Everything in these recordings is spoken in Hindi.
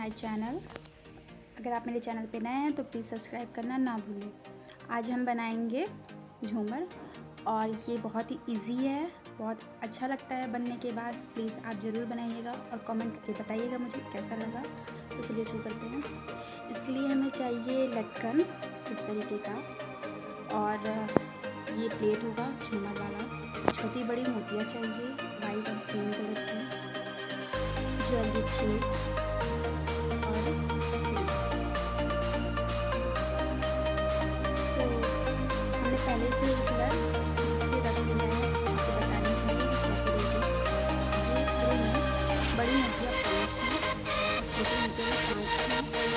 My channel. अगर आप मेरे चैनल पे नए हैं तो प्लीज़ सब्सक्राइब करना ना भूलें। आज हम बनाएंगे झूमर और ये बहुत ही इजी है, बहुत अच्छा लगता है बनने के बाद। प्लीज़ आप ज़रूर बनाइएगा और कमेंट करके बताइएगा मुझे कैसा लगा। तो चलिए शुरू करते हैं। इसके लिए हमें चाहिए लटकन इस तरीके का, और ये प्लेट होगा झूमर वाला। छोटी बड़ी मोतियाँ चाहिए, वाइट और ग्रीन कलर की ज्वेलरी प्लेट और तो हमने पहले से ही कलर रख दिया है। आपको बताने के लिए कैसे देखें। ये शुरू में बड़ी मोतियाँ 5 हैं, छोटी मोतियाँ 5 हैं, और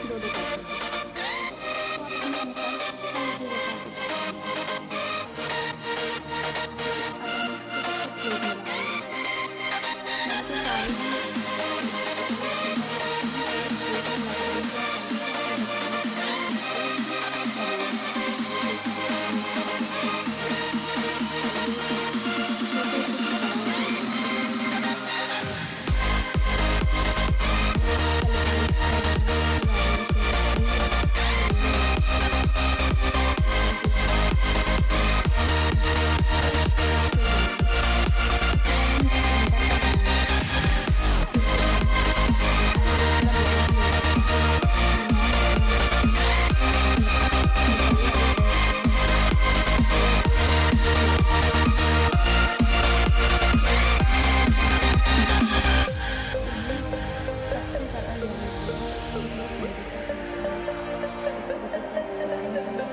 दो दो करते हैं। तो आप अपने अनुसार हल्दी लगा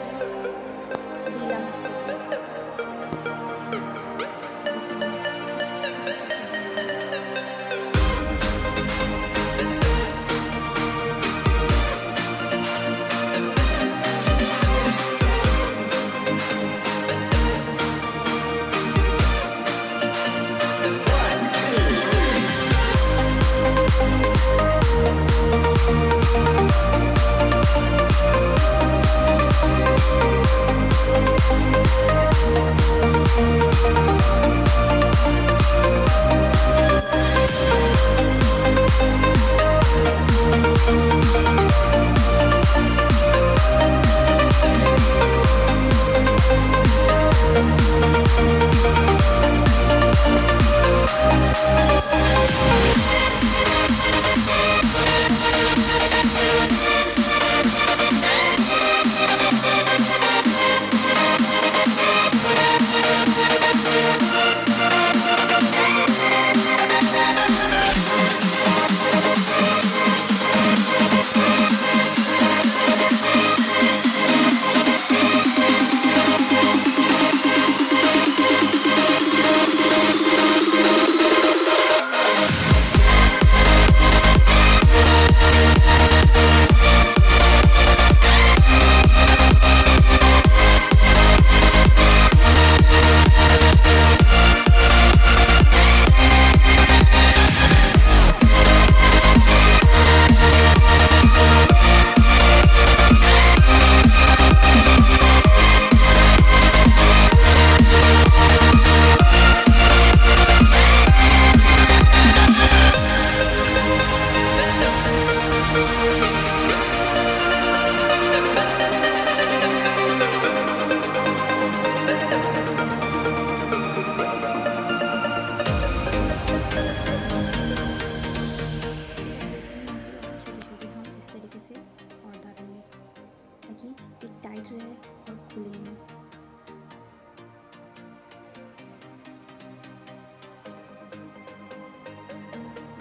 के टाइट रहे और खुले में।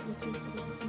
देखिए इस तरीके से